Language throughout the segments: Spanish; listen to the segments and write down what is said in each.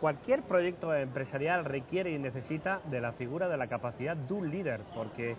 cualquier proyecto empresarial requiere y necesita de la figura de la capacidad de un líder, porque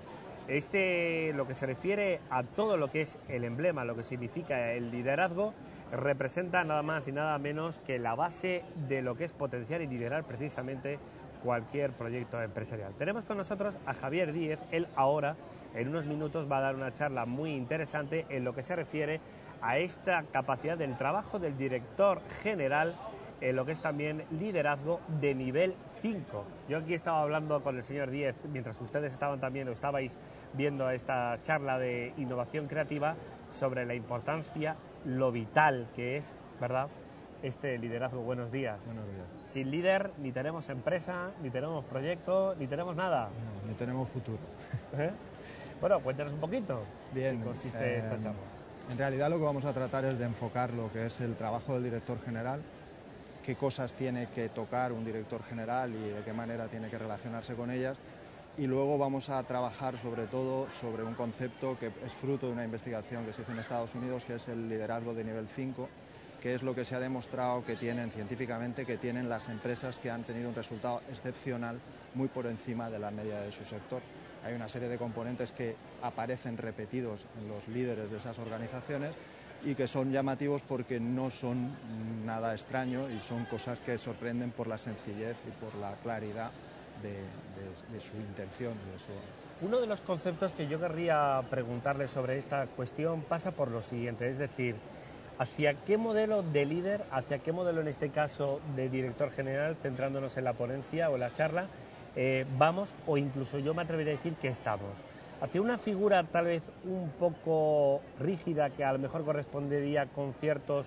lo que se refiere a todo lo que es el emblema, lo que significa el liderazgo, representa nada más y nada menos que la base de lo que es potenciar y liderar precisamente cualquier proyecto empresarial. Tenemos con nosotros a Javier Díez. Él ahora, en unos minutos, va a dar una charla muy interesante en lo que se refiere a esta capacidad del trabajo del director general, en lo que es también liderazgo de nivel 5. Yo aquí estaba hablando con el señor Díez, mientras ustedes estaban también, o estabais viendo esta charla de innovación creativa, sobre la importancia, lo vital que es, ¿verdad?, este liderazgo. Buenos días. Buenos días. Sin líder ni tenemos empresa, ni tenemos proyecto, ni tenemos nada. No, ni tenemos futuro. Bueno, cuéntanos un poquito. Bien. ¿En qué consiste esta charla? En realidad lo que vamos a tratar es de enfocar lo que es el trabajo del director general, qué cosas tiene que tocar un director general y de qué manera tiene que relacionarse con ellas. Y luego vamos a trabajar sobre todo sobre un concepto que es fruto de una investigación que se hizo en Estados Unidos, que es el liderazgo de nivel 5, que es lo que se ha demostrado que tienen científicamente, que tienen las empresas que han tenido un resultado excepcional muy por encima de la media de su sector. Hay una serie de componentes que aparecen repetidos en los líderes de esas organizaciones y que son llamativos porque no son nada extraño y son cosas que sorprenden por la sencillez y por la claridad de su intención. Uno de los conceptos que yo querría preguntarle sobre esta cuestión pasa por lo siguiente, es decir, ¿hacia qué modelo de líder, hacia qué modelo en este caso de director general, centrándonos en la ponencia o la charla, vamos, o incluso yo me atrevería a decir que estamos? ¿Hacia una figura tal vez un poco rígida que a lo mejor correspondería con ciertos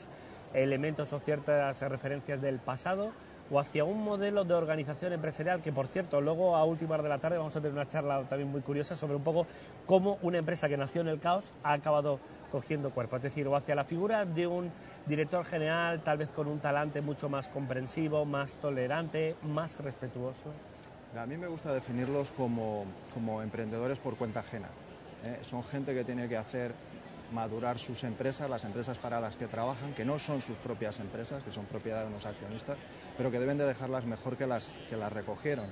elementos o ciertas referencias del pasado, o hacia un modelo de organización empresarial que, por cierto, luego a última hora de la tarde vamos a tener una charla también muy curiosa sobre un poco cómo una empresa que nació en el caos ha acabado cogiendo cuerpo? Es decir, o hacia la figura de un director general tal vez con un talante mucho más comprensivo, más tolerante, más respetuoso. A mí me gusta definirlos como emprendedores por cuenta ajena. Son gente que tiene que hacer madurar sus empresas, las empresas para las que trabajan, que no son sus propias empresas, que son propiedad de unos accionistas, pero que deben de dejarlas mejor que las recogieron.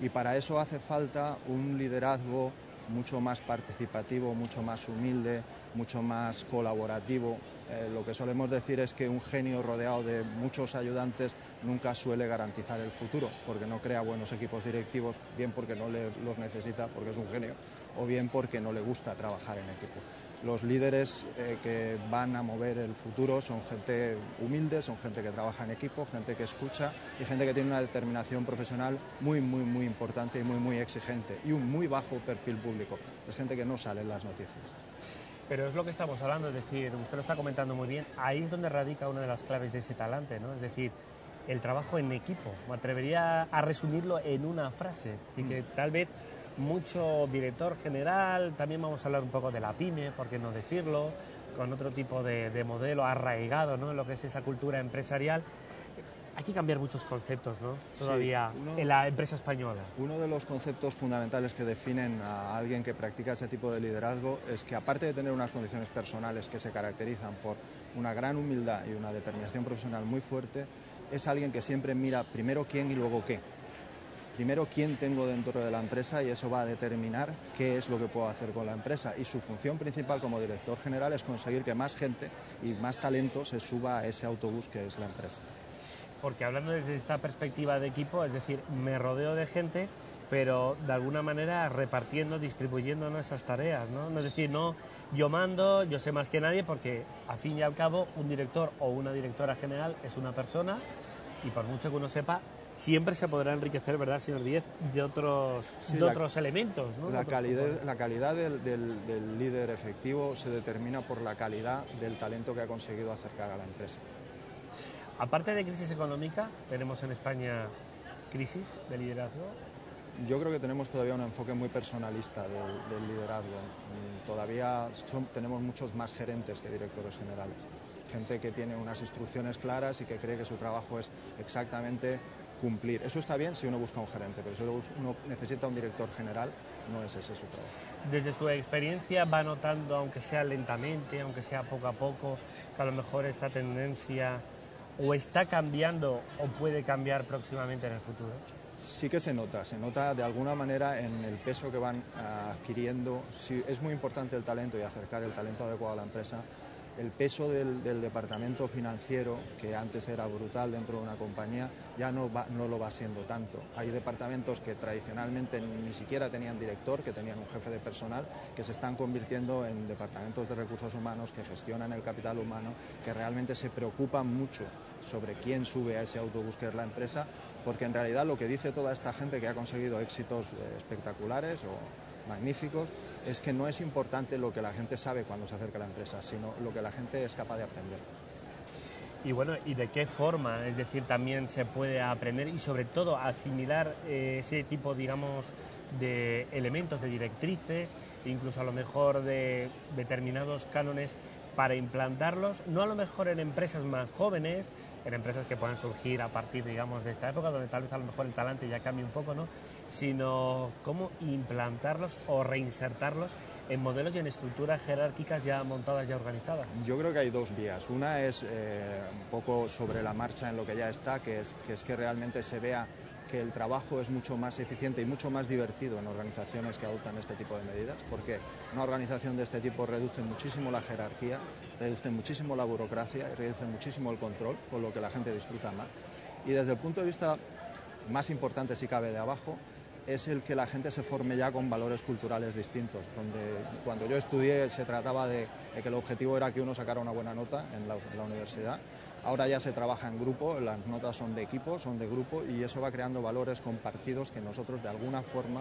Y para eso hace falta un liderazgo mucho más participativo, mucho más humilde, mucho más colaborativo. Lo que solemos decir es que un genio rodeado de muchos ayudantes nunca suele garantizar el futuro, porque no crea buenos equipos directivos, bien porque no los necesita, porque es un genio, o bien porque no le gusta trabajar en equipo. Los líderes que van a mover el futuro son gente humilde, son gente que trabaja en equipo, gente que escucha y gente que tiene una determinación profesional muy importante y muy exigente y un muy bajo perfil público. Es gente que no sale en las noticias. Pero es lo que estamos hablando, es decir, usted lo está comentando muy bien, ahí es donde radica una de las claves de ese talante, ¿no? Es decir, el trabajo en equipo. Me atrevería a resumirlo en una frase, así que tal vez mucho director general, también vamos a hablar un poco de la pyme, por qué no decirlo, con otro tipo de modelo arraigado, ¿no?, en lo que es esa cultura empresarial. Hay que cambiar muchos conceptos, ¿no?, todavía en la empresa española. Uno de los conceptos fundamentales que definen a alguien que practica ese tipo de liderazgo es que, aparte de tener unas condiciones personales que se caracterizan por una gran humildad y una determinación profesional muy fuerte, es alguien que siempre mira primero quién y luego qué. Primero quién tengo dentro de la empresa y eso va a determinar qué es lo que puedo hacer con la empresa. Y su función principal como director general es conseguir que más gente y más talento se suba a ese autobús que es la empresa. Porque hablando desde esta perspectiva de equipo, es decir, me rodeo de gente, pero de alguna manera repartiendo, distribuyendo esas tareas, ¿no? Es decir, no yo mando, yo sé más que nadie, porque al fin y al cabo un director o una directora general es una persona y por mucho que uno sepa, siempre se podrá enriquecer, ¿verdad, señor Díez?, de otros elementos, ¿no? La calidad del líder efectivo se determina por la calidad del talento que ha conseguido acercar a la empresa. Aparte de crisis económica, tenemos en España crisis de liderazgo. Yo creo que tenemos todavía un enfoque muy personalista del liderazgo. Todavía tenemos muchos más gerentes que directores generales. Gente que tiene unas instrucciones claras y que cree que su trabajo es exactamente cumplir. Eso está bien si uno busca un gerente, pero si uno necesita un director general, no es ese su trabajo. Desde su experiencia, ¿va notando, aunque sea lentamente, aunque sea poco a poco, que a lo mejor esta tendencia o está cambiando o puede cambiar próximamente en el futuro? Sí que se nota de alguna manera en el peso que van adquiriendo. Sí, es muy importante el talento y acercar el talento adecuado a la empresa. El peso del departamento financiero, que antes era brutal dentro de una compañía, ya no lo va siendo tanto. Hay departamentos que tradicionalmente ni siquiera tenían director, que tenían un jefe de personal, que se están convirtiendo en departamentos de recursos humanos, que gestionan el capital humano, que realmente se preocupan mucho sobre quién sube a ese autobús que es la empresa, porque en realidad lo que dice toda esta gente que ha conseguido éxitos espectaculares o magníficos es que no es importante lo que la gente sabe cuando se acerca a la empresa, sino lo que la gente es capaz de aprender. Y bueno, ¿y de qué forma? Es decir, también se puede aprender y sobre todo asimilar ese tipo, digamos, de elementos, de directrices, incluso a lo mejor de determinados cánones para implantarlos, no a lo mejor en empresas más jóvenes, en empresas que puedan surgir a partir, digamos, de esta época, donde tal vez a lo mejor el talante ya cambie un poco, ¿no? Sino cómo implantarlos o reinsertarlos en modelos y en estructuras jerárquicas ya montadas, ya organizadas. Yo creo que hay dos vías. Una es un poco sobre la marcha en lo que ya está, que es que realmente se vea que el trabajo es mucho más eficiente y mucho más divertido en organizaciones que adoptan este tipo de medidas, porque una organización de este tipo reduce muchísimo la jerarquía, reduce muchísimo la burocracia y reduce muchísimo el control, con lo que la gente disfruta más. Y desde el punto de vista más importante, si cabe, de abajo, es el que la gente se forme ya con valores culturales distintos, donde cuando yo estudié se trataba de que el objetivo era que uno sacara una buena nota en la universidad. Ahora ya se trabaja en grupo, las notas son de equipo, son de grupo, y eso va creando valores compartidos que nosotros de alguna forma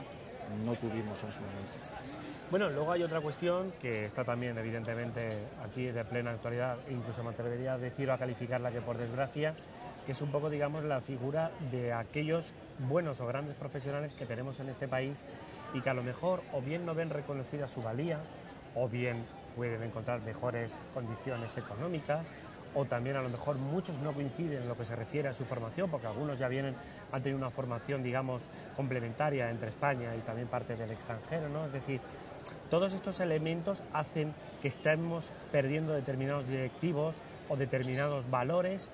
no tuvimos en su momento. Bueno, luego hay otra cuestión que está también evidentemente aquí de plena actualidad, e incluso me atrevería a decir o a calificarla que por desgracia, que es un poco, digamos, la figura de aquellos buenos o grandes profesionales que tenemos en este país y que a lo mejor o bien no ven reconocida su valía, o bien pueden encontrar mejores condiciones económicas, o también a lo mejor muchos no coinciden en lo que se refiere a su formación, porque algunos ya han tenido una formación, digamos, complementaria entre España y también parte del extranjero, ¿no? Es decir, todos estos elementos hacen que estemos perdiendo determinados directivos o determinados valores,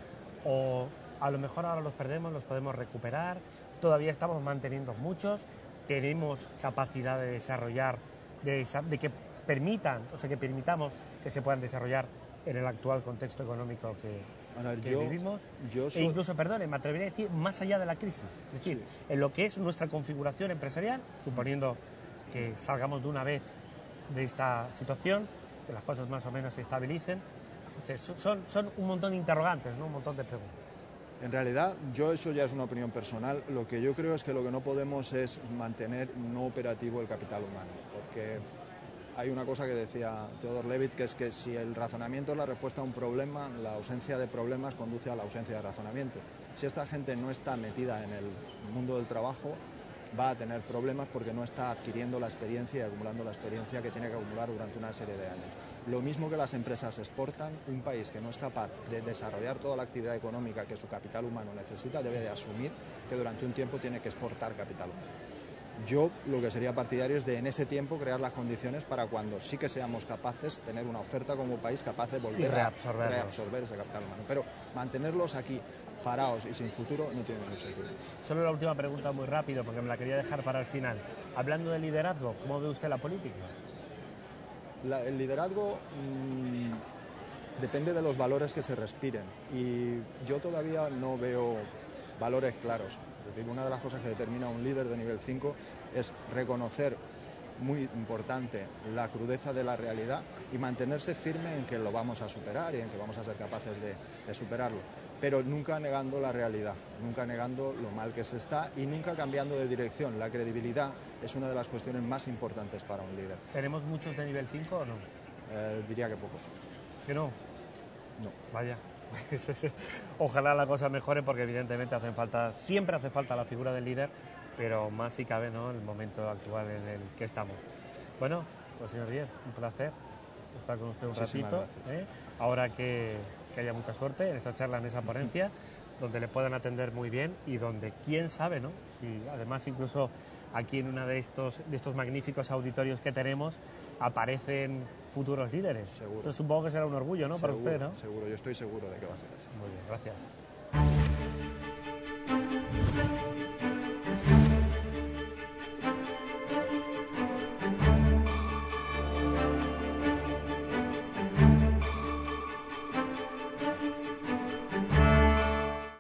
o a lo mejor ahora los perdemos, los podemos recuperar, todavía estamos manteniendo muchos, tenemos capacidad de desarrollar, de que permitamos que se puedan desarrollar en el actual contexto económico que vivimos. E incluso, me atrevería a decir, más allá de la crisis. Es decir, sí, en lo que es nuestra configuración empresarial, suponiendo que salgamos de una vez de esta situación, que las cosas más o menos se estabilicen. Entonces, son un montón de interrogantes, ¿no? Un montón de preguntas. En realidad, eso ya es una opinión personal. Lo que yo creo es que lo que no podemos es mantener no operativo el capital humano, porque hay una cosa que decía Theodor Levitt, que es que si el razonamiento es la respuesta a un problema, la ausencia de problemas conduce a la ausencia de razonamiento. Si esta gente no está metida en el mundo del trabajo, va a tener problemas porque no está adquiriendo la experiencia y acumulando la experiencia que tiene que acumular durante una serie de años. Lo mismo que las empresas exportan, un país que no es capaz de desarrollar toda la actividad económica que su capital humano necesita debe de asumir que durante un tiempo tiene que exportar capital humano. Yo lo que sería partidario es de en ese tiempo crear las condiciones para cuando sí que seamos capaces de tener una oferta como país capaz de volver a reabsorber ese capital humano. Pero mantenerlos aquí parados y sin futuro no tiene ningún sentido. Solo la última pregunta muy rápido, porque me la quería dejar para el final. Hablando de liderazgo, ¿cómo ve usted la política? El liderazgo depende de los valores que se respiren y yo todavía no veo valores claros. Es decir, una de las cosas que determina un líder de nivel 5 es reconocer, muy importante, la crudeza de la realidad y mantenerse firme en que lo vamos a superar y en que vamos a ser capaces de superarlo, pero nunca negando la realidad, nunca negando lo mal que se está y nunca cambiando de dirección. La credibilidad es una de las cuestiones más importantes para un líder. ¿Tenemos muchos de nivel 5 o no? Diría que pocos. ¿Que no? No. Vaya. Ojalá la cosa mejore porque evidentemente siempre hace falta la figura del líder, pero más si cabe, ¿no?, en el momento actual en el que estamos. Bueno, pues señor Díez, un placer estar con usted un ratito. Ahora que haya mucha suerte en esa charla, en esa ponencia, donde le puedan atender muy bien y donde, quién sabe, ¿no?, si además incluso aquí en uno de estos magníficos auditorios que tenemos aparecen futuros líderes. Seguro. Eso supongo que será un orgullo, ¿no? Para usted, ¿no? Seguro, yo estoy seguro de que va a ser así. Muy bien, gracias.